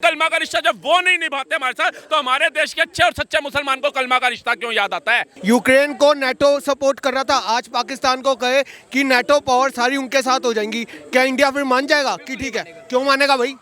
कलमा का रिश्ता जब वो नहीं निभाते हमारे साथ, तो हमारे देश के अच्छे और सच्चे मुसलमान को कलमा का रिश्ता क्यों याद आता है? यूक्रेन को नेटो सपोर्ट कर रहा था, आज पाकिस्तान को कहे कि नेटो पावर सारी उनके साथ हो जाएंगी, क्या इंडिया फिर मान जाएगा कि ठीक है? क्यों मानेगा भाई?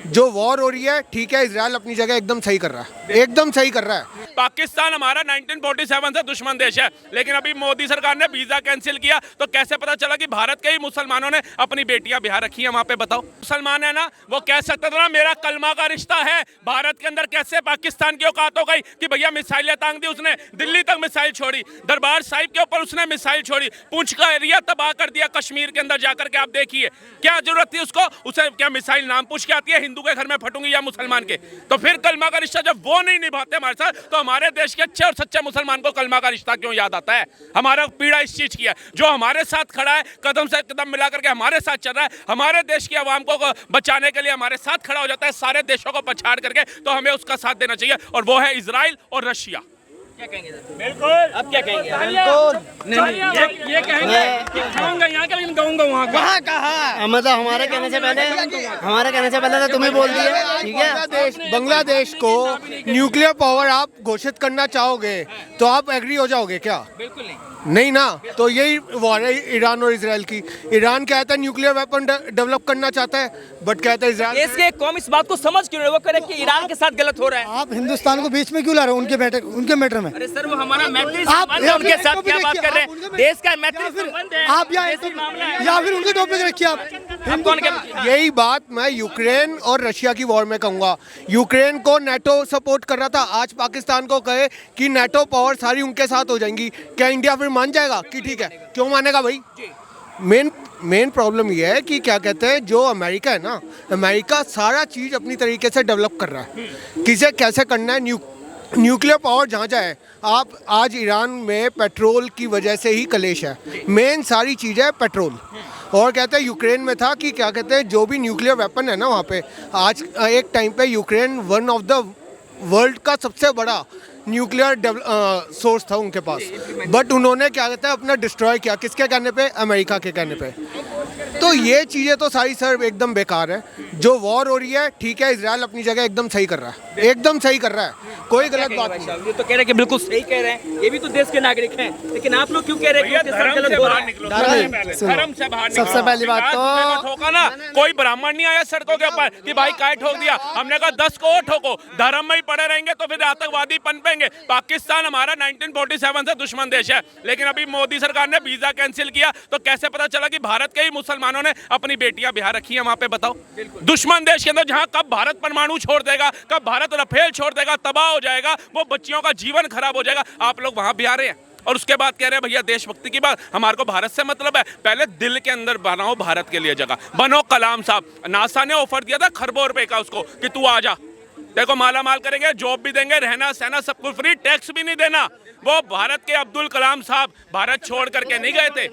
जो वॉर हो रही है, ठीक है, इजराइल अपनी जगह एकदम सही कर रहा है, एकदम सही कर रहा है। पाकिस्तान हमारा 1947 से दुश्मन देश है, लेकिन अभी मोदी सरकार ने वीजा कैंसिल किया, तो कैसे पता चला कि भारत के ही मुसलमानों ने अपनी बेटियां बिहार रखी हैं वहां पे? बताओ, मुसलमान है ना, वो कह सकते थे ना मेरा कलमा का रिश्ता है। भारत के अंदर कैसे पाकिस्तान की औकात हो गई कि भैया मिसाइलें तांग दी उसने, दिल्ली तक मिसाइल छोड़ी, दरबार साहिब के ऊपर उसने मिसाइल छोड़ी, पुंछ का एरिया तबाह कर दिया, कश्मीर के अंदर जाकर के आप देखिए क्या जरूरत थी उसको? उसे क्या मिसाइल नाम पूछ के आती है हिंदू के घर में फटूंगी या मुसलमान के? तो फिर कलमा का रिश्ता जब वो नहीं निभाते हमारे साथ, तो हमारे देश के अच्छे और सच्चे मुसलमान को कलमा का रिश्ता क्यों याद आता है? हमारा पीड़ा इस चीज की है, जो हमारे साथ खड़ा है, कदम से कदम मिला करके हमारे साथ चल रहा है, हमारे देश की आवाम को बचाने के लिए हमारे साथ खड़ा हो जाता है, सारे देशों को पछाड़ करके, तो हमें उसका साथ देना चाहिए, और वो है इजराइल और रशिया। क्या कहेंगे सर? बिल्कुल। अब क्या कहेंगे? बिल्कुल ये कहेंगे कि खाऊंगा यहाँ का, लेकिन गाऊंगा वहाँ का। वहाँ कहा मतलब हमारे कहने से पहले तो तुम्हें बोल दिया, ठीक है? बांग्लादेश को न्यूक्लियर पावर आप घोषित करना चाहोगे तो आप एग्री हो जाओगे क्या? बिल्कुल नहीं। नहीं ना, तो यही वॉर है ईरान और इसराइल की। ईरान कहता है न्यूक्लियर वेपन डेवलप करना चाहता है, बट कहता है इसराइल। देश के कौम इस बात को समझ क्यों नहीं? वो करे कि ईरान के साथ गलत हो रहा है। आप हिंदुस्तान को बीच में क्यों ला रहे हो उनके मैटर में? अरे सर, वो हमारा मैत्री आप संबंध है, उनके साथ क्या बात कर रहे हैं? आप देश का मैत्री संबंध है, आप देशी मामला है। या फिर उनके टॉपिक रखिए आप। हम कौन के? यही बात मैं यूक्रेन और रशिया की वॉर में कहूंगा। यूक्रेन को नेटो सपोर्ट कर रहा था, आज पाकिस्तान को कहे कि नेटो पावर सारी उनके साथ हो जाएंगी, क्या इंडिया फिर मान जाएगा कि ठीक है? क्यों मानेगा भाई? मेन प्रॉब्लम ये है कि क्या कहते हैं, जो अमेरिका है ना, अमेरिका सारा चीज़ अपनी तरीके से डेवलप कर रहा है, किसे कैसे करना है, न्यूक्लियर पावर जहाँ जाए। आप आज ईरान में पेट्रोल की वजह से ही कलेश है, मेन सारी चीज़ है पेट्रोल। और कहते हैं यूक्रेन में था कि क्या कहते हैं, जो भी न्यूक्लियर वेपन है ना वहाँ पे, आज एक टाइम पे Ukraine one of the world का सबसे बड़ा न्यूक्लियर सोर्स था उनके पास, बट उन्होंने क्या कहते हैं अपना डिस्ट्रॉय किया, किसके कहने पे? अमेरिका के कहने पे। तो ये चीज़ें तो सारी सर एकदम बेकार है। जो वॉर हो रही है, ठीक है, इजराइल अपनी जगह एकदम सही कर रहा है, एकदम सही कर रहा है, कोई गलत बात नहीं। ये तो कह रहे हैं कि बिल्कुल सही कह रहे हैं, ये भी तो देश के नागरिक हैं, लेकिन आप लोग क्यों कह रहे हैं कि उनके साथ गलत हो रहा है? धर्म से बाहर निकलो। सबसे पहली बात तो ठोका ना, कोई ब्राह्मण नहीं आया सड़कों के ऊपर कि भाई काय ठोक दिया, हमने कहा 10 को और ठोको। धर्म में ही पड़े रहेंगे तो फिर आतंकवादी पनपेंगे। पाकिस्तान हमारा 1947 से दुश्मन देश है, लेकिन अभी मोदी सरकार ने वीजा कैंसिल किया, तो कैसे पता चला कि भारत के ही मुसलमानों ने अपनी बेटियां बिहार रखी हैं वहां पे? बताओ, दुश्मन देश के अंदर जहां कब भारत परमाणु छोड़ देगा, कब भारत रफेल छोड़ देगा, तबाह हो जाएगा, वो बच्चियों का जीवन खराब हो जाएगा, आप लोग वहां बिहार रहे हैं। और उसके बाद कह रहे हैं भैया देशभक्ति की बात, हमारे को भारत से मतलब है। पहले दिल के अंदर बनाओ भारत के लिए जगह, बनो कलाम साहब। नासा ने ऑफर दिया था खरबों रुपए का उसको कि तू आ जा, देखो माला माल करेंगे, जॉब भी देंगे, रहना सहना सब कुछ फ्री, टैक्स भी नहीं देना। वो भारत के अब्दुल कलाम साहब भारत छोड़ करके नहीं गए थे,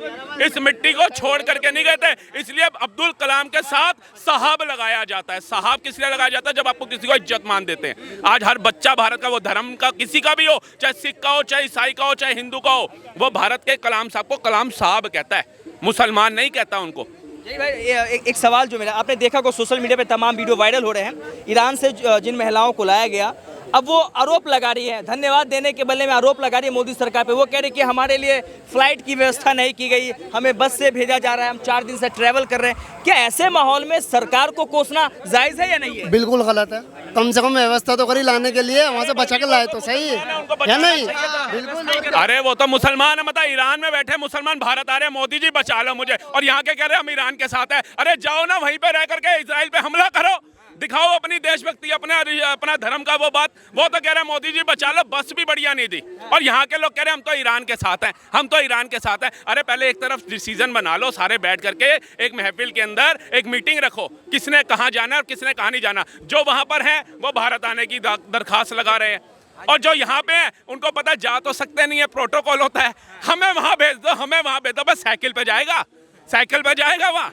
इस मिट्टी को छोड़ करके नहीं गए थे, इसलिए अब अब्दुल कलाम के साथ साहब लगाया जाता है। साहब किस लिए लगाया जाता है? जब आपको किसी को इज्जत मान देते हैं। आज हर बच्चा भारत का, वो धर्म का किसी का भी हो, चाहे सिख का हो, चाहे ईसाई का हो, चाहे हिंदू का हो, वो भारत के कलाम साहब को कलाम साहब कहता है, मुसलमान नहीं कहता उनको। एक सवाल जो मेरा, आपने देखा को सोशल मीडिया पे तमाम वीडियो वायरल हो रहे हैं, ईरान से जिन महिलाओं को लाया गया, अब वो आरोप लगा रही है, धन्यवाद देने के बदले में आरोप लगा रही है मोदी सरकार पे। वो कह रही है कि हमारे लिए फ्लाइट की व्यवस्था नहीं की गई, हमें बस से भेजा जा रहा है, हम 4 दिन से ट्रैवल कर रहे हैं। क्या ऐसे माहौल में सरकार को कोसना जायज़ है या नहीं है? बिल्कुल गलत है। कम से कम व्यवस्था तो करी लाने के लिए, वहाँ से बचा के लाए तो सही है नहीं? बिल्कुल। अरे वो तो मुसलमान है, मतलब ईरान में बैठे मुसलमान भारत आ रहे हैं, मोदी जी बचा लो मुझे, और यहाँ के कह रहे हैं हम ईरान के साथ है। अरे जाओ ना वहीं पे रह करके इजराइल पे हमला करो, दिखाओ अपनी देशभक्ति, अपना धर्म का वो बात। वो तो कह रहे हैं मोदी जी बचा लो, बस भी बढ़िया नहीं दी, और यहाँ के लोग कह रहे हैं हम तो ईरान के साथ हैं, हम तो ईरान के साथ हैं। अरे पहले एक तरफ डिसीजन बना लो, सारे बैठ करके एक महफिल के अंदर एक मीटिंग रखो, किसने कहाँ जाना और किसने कहाँ नहीं जाना। जो वहाँ पर है वो भारत आने की दरखास्त लगा रहे हैं, और जो यहाँ पे हैं उनको पता जा तो सकते नहीं है, प्रोटोकॉल होता है, हमें वहाँ भेज दो, हमें वहाँ भेज दो, बस साइकिल पे जाएगा, साइकिल पे जाएगा वहाँ।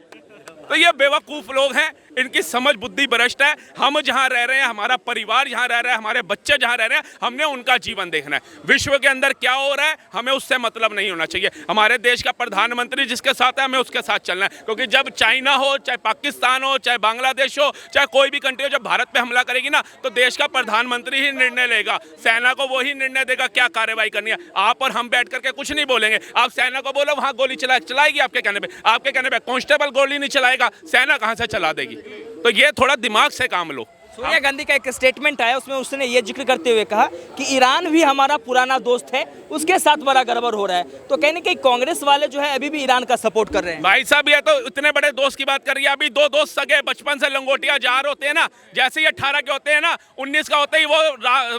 तो ये बेवकूफ़ लोग हैं, इनकी समझ बुद्धि भ्रष्ट है। हम जहाँ रह रहे हैं, हमारा परिवार जहाँ रह रहा है, हमारे बच्चे जहाँ रह रहे हैं, हमने उनका जीवन देखना है। विश्व के अंदर क्या हो रहा है हमें उससे मतलब नहीं होना चाहिए। हमारे देश का प्रधानमंत्री जिसके साथ है हमें उसके साथ चलना है, क्योंकि जब चाइना हो, चाहे पाकिस्तान हो, चाहे बांग्लादेश हो, चाहे कोई भी कंट्री हो, जब भारत पे हमला करेगी ना तो देश का प्रधानमंत्री ही निर्णय लेगा, सेना को वही निर्णय देगा क्या कार्रवाई करनी है। आप और हम बैठ करके कुछ नहीं बोलेंगे। आप सेना को बोलो वहां गोली चलाएगी आपके कहने पे, आपके कहने पे कांस्टेबल गोली नहीं चलाएगा, सेना कहां से चला देगी। तो ये थोड़ा दिमाग से काम लो। सोनिया गांधी का एक स्टेटमेंट आया, उसमें उसने ये जिक्र करते हुए कहा कि ईरान भी हमारा पुराना दोस्त है, उसके साथ बड़ा गड़बड़ हो रहा है। तो कहने कि कांग्रेस वाले जो है अभी भी ईरान का सपोर्ट कर रहे हैं। भाई साहब ये तो इतने बड़े दोस्त की बात कर रही है। अभी दो दोस्त सगे बचपन से लंगोटिया जार होते हैं ना, जैसे ही 18 के होते हैं ना, 19 का होते ही वो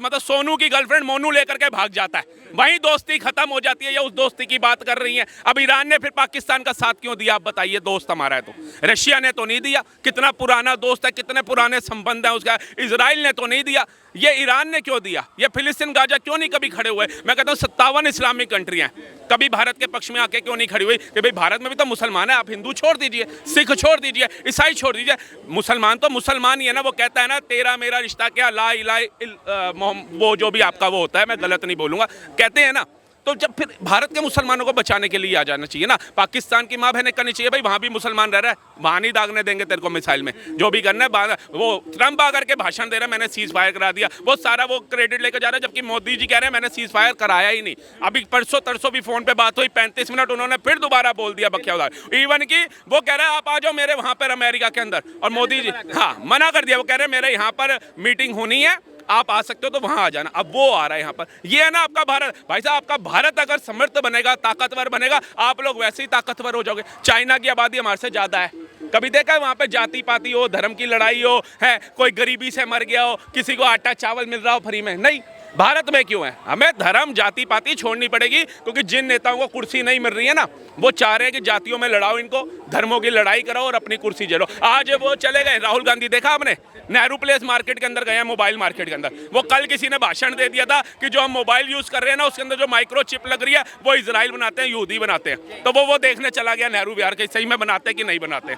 मतलब सोनू की गर्लफ्रेंड मोनू लेकर के भाग जाता है, वहीं दोस्ती खत्म हो जाती है। ये उस दोस्ती की बात कर रही है। अब ईरान ने फिर पाकिस्तान का साथ क्यों दिया, आप बताइए। दोस्त हमारा है तो रशिया ने तो नहीं दिया, कितना पुराना दोस्त है, कितने पुराने संबंध है उसका। इजराइल ने तो नहीं दिया, ये ईरान ने क्यों दिया। ये फिलिस्तीन गाजा क्यों नहीं कभी खड़े हुए। मैं कहता हूँ 57 इस्लामिक कंट्रियां कभी भारत के पक्ष में आके क्यों नहीं खड़ी हुई कि भाई भारत में भी तो मुसलमान है, आप हिंदू छोड़ दीजिए, सिख छोड़ दीजिए, ईसाई छोड़ दीजिए, मुसलमान तो मुसलमान ही है ना। वो कहता है ना तेरा मेरा रिश्ता क्या, ला इलाहा वो जो भी आपका वो होता है, मैं गलत नहीं बोलूँगा, कहते हैं ना। तो जब फिर भारत के मुसलमानों को बचाने के लिए आ जाना चाहिए ना। पाकिस्तान की माँ बहनें करनी चाहिए, भाई वहाँ भी मुसलमान रह रहा है, वहाँ नहीं दागने देंगे तेरे को मिसाइल में, जो भी करना है। वो ट्रम्प आकर के भाषण दे रहा है मैंने सीज फायर करा दिया, वो सारा वो क्रेडिट लेकर जा रहा है, जबकि मोदी जी कह रहे हैं मैंने सीज फायर कराया ही नहीं। अभी परसों तरसों भी फोन पे बात हुई, 35 मिनट उन्होंने फिर दोबारा बोल दिया बख्तियार। इवन की वो कह रहा है आप आ जाओ मेरे वहाँ पर अमेरिका के अंदर, और मोदी जी हाँ मना कर दिया। वो कह रहे हैं मेरे यहाँ पर मीटिंग होनी है, आप आ सकते हो तो वहां आ जाना। अब वो आ रहा है यहाँ पर। ये है ना आपका भारत। भाई साहब आपका भारत अगर समृद्ध बनेगा, ताकतवर बनेगा, आप लोग वैसे ही ताकतवर हो जाओगे। चाइना की आबादी हमारे से ज्यादा है, कभी देखा है वहाँ पे जाति पाति हो, धर्म की लड़ाई हो, है कोई गरीबी से मर गया हो, किसी को आटा चावल मिल रहा हो फ्री में? नहीं। भारत में क्यों है? हमें धर्म जाति पाति छोड़नी पड़ेगी, क्योंकि जिन नेताओं को कुर्सी नहीं मिल रही है ना, वो चाह रहे हैं कि जातियों में लड़ाओ, इनको धर्मों की लड़ाई कराओ और अपनी कुर्सी जलो। आज वो चले गए राहुल गांधी, देखा आपने, नेहरू प्लेस मार्केट के अंदर गए हैं, मोबाइल मार्केट के अंदर। वो कल किसी ने भाषण दे दिया था कि जो हम मोबाइल यूज कर रहे हैं ना, उसके अंदर जो माइक्रो चिप लग रही है वो इजराइल बनाते हैं, यहूदी बनाते हैं। तो वो देखने चला गया नेहरू विहार के, सही में बनाते हैं कि नहीं बनाते।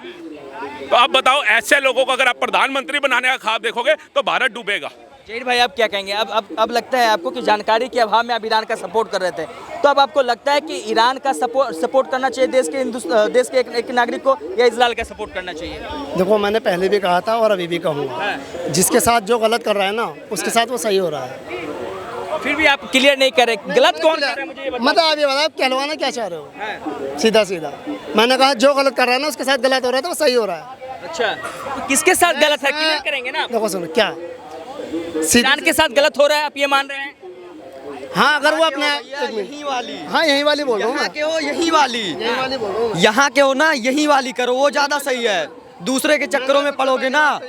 तो आप बताओ, ऐसे लोगों को अगर आप प्रधानमंत्री बनाने का ख्वाब देखोगे तो भारत डूबेगा। जहीर भाई आप क्या कहेंगे? अब लगता है आपको कि जानकारी के अभाव में आप ईरान का सपोर्ट कर रहे थे, तो अब आपको लगता है कि ईरान का सपोर्ट करना चाहिए देश के एक नागरिक को, या इजराइल का सपोर्ट करना चाहिए? देखो मैंने पहले भी कहा था और अभी भी कहूँगा, जिसके साथ जो गलत कर रहा है ना उसके साथ वो सही हो रहा है। फिर भी आप क्लियर नहीं कर रहे, गलत कौन कर रहा है मुझे ये बताओ। मतलब आप ये बताओ, आप कहलवाना क्या चाह रहे हो? सीधा सीधा मैंने कहा जो गलत कर रहा है ना उसके साथ गलत हो रहा है, तो वो सही हो रहा है। अच्छा, तो किसके साथ गलत है, क्लियर करेंगे ना? देखो सुनो क्या ईरान के साथ गलत हो रहा है, आप ये मान रहे हैं? हाँ अगर वो अपने यही वाली, हाँ यही वाली बोल रहा हूँ यहाँ के हो यही वाली, यही वाली बोल रहा हूँ। यहाँ के हो ना यही वाली करो, वो ज्यादा सही है। दूसरे के चक्करों में पड़ोगे ना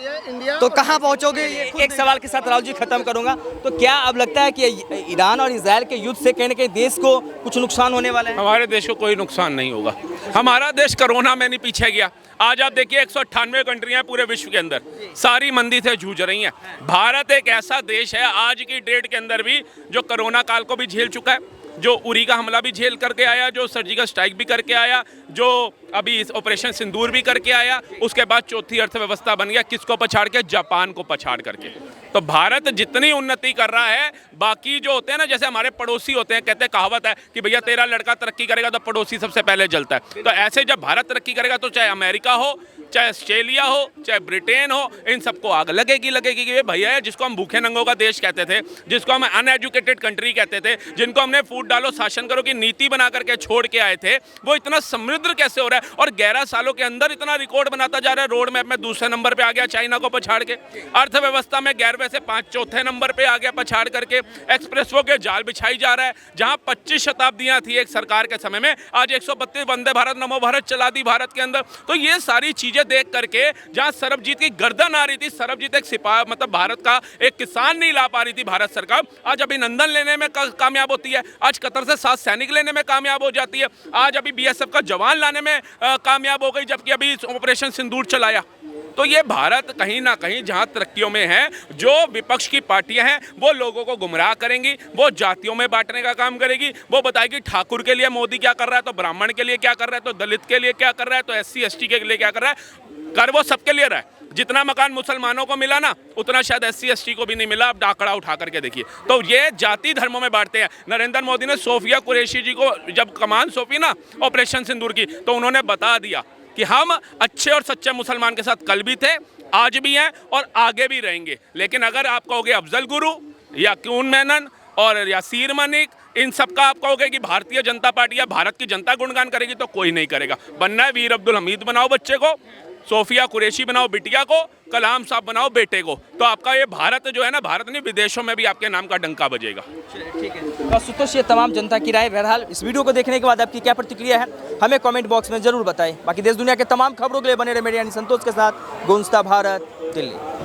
तो कहाँ पहुँचोगे। एक सवाल के साथ राहुल जी खत्म करूंगा। तो क्या अब लगता है कि ईरान और इजराइल के युद्ध से कहीं ना कहीं देश को कुछ नुकसान होने वाला है? हमारे देश को कोई नुकसान नहीं होगा। हमारा देश कोरोना में नहीं पीछे गया। आज आप देखिए 198 कंट्रियां पूरे विश्व के अंदर सारी मंदी से जूझ रही हैं। भारत एक ऐसा देश है आज की डेट के अंदर भी जो कोरोना काल को भी झेल चुका है, जो उरी का हमला भी झेल करके आया, जो सर्जिकल स्ट्राइक भी करके आया, जो अभी इस ऑपरेशन सिंदूर भी करके आया, उसके बाद चौथी अर्थव्यवस्था बन गया, किसको पछाड़ के? जापान को पछाड़ करके। तो भारत जितनी उन्नति कर रहा है, बाकी जो होते हैं ना, जैसे हमारे पड़ोसी होते हैं, कहते हैं कहावत है कि भैया तेरा लड़का तरक्की करेगा तो पड़ोसी सबसे पहले जलता है। तो ऐसे जब भारत तरक्की करेगा तो चाहे अमेरिका हो, चाहे ऑस्ट्रेलिया हो, चाहे ब्रिटेन हो, इन सबको आग लगेगी कि ये भैया है जिसको हम भूखे नंगों का देश कहते थे, जिसको हम अनएजुकेटेड कंट्री कहते थे, जिनको हमने फूट डालो शासन करो की नीति बना करके छोड़ के आए थे, वो इतना समृद्ध कैसे हो रहा है? और 11 सालों के अंदर इतना रिकॉर्ड बनाता जा रहा है। रोड मैप में दूसरे नंबर पे आ गया चाइना को पछाड़ के, अर्थव्यवस्था में 11वें से 5 नंबर पे आ गया पछाड़ करके, एक्सप्रेसवो के जाल बिछाई जा रहा है। जहां 25 शताब्दियां थी एक सरकार के समय में, आज 132 वंदे भारत नमो भारत चला दी भारत के अंदर। तो ये सारी चीजें देख करके, जहां सरबजीत की गर्दन आ रही थी, सरबजीत एक सिपाही मतलब भारत का एक किसान नहीं ला पा रही थी भारत सरकार, आज अभिनंदन लेने में कामयाब होती है, आज कतर से 7 सैनिक लेने में कामयाब हो जाती है, आज अभी BSF का जवान लाने में कामयाब हो गई, जबकि अभी ऑपरेशन सिंदूर चलाया। तो ये भारत कहीं ना कहीं जहां तरक्कियों में है, जो विपक्ष की पार्टियां हैं वो लोगों को गुमराह करेंगी, वो जातियों में बांटने का काम करेगी, वो बताएगी ठाकुर के लिए मोदी क्या कर रहा है तो ब्राह्मण के लिए क्या कर रहा है, तो दलित के लिए क्या कर रहा है, तो SC ST के लिए क्या कर रहा है। कर वो सबके लिए रहा है। जितना मकान मुसलमानों को मिला ना, उतना शायद SC ST को भी नहीं मिला। आप आंकड़ा उठा करके देखिए। तो ये जाति धर्मों में बांटते हैं। नरेंद्र मोदी ने सोफिया कुरैशी जी को जब कमान सौंपी ना ऑपरेशन सिंदूर की, तो उन्होंने बता दिया कि हम अच्छे और सच्चे मुसलमान के साथ कल भी थे, आज भी हैं और आगे भी रहेंगे। लेकिन अगर आप कहोगे अफजल गुरु या क्यून मेनन और यासीर मलिक, इन सब का आप कहोगे कि भारतीय जनता पार्टी या भारत की जनता गुणगान करेगी, तो कोई नहीं करेगा। बनना है वीर अब्दुल हमीद बनाओ बच्चे को, सोफिया कुरैशी बनाओ बिटिया को, कलाम साहब बनाओ बेटे को, तो आपका ये भारत जो है ना, भारत नहीं विदेशों में भी आपके नाम का डंका बजेगा। ठीक है, तो सुतोष ये तमाम जनता की राय। बहरहाल इस वीडियो को देखने के बाद आपकी क्या प्रतिक्रिया है हमें कमेंट बॉक्स में जरूर बताएं। बाकी देश दुनिया के तमाम खबरों के लिए बने रहे मेरे यानी संतोष के साथ। गूंजता भारत, दिल्ली।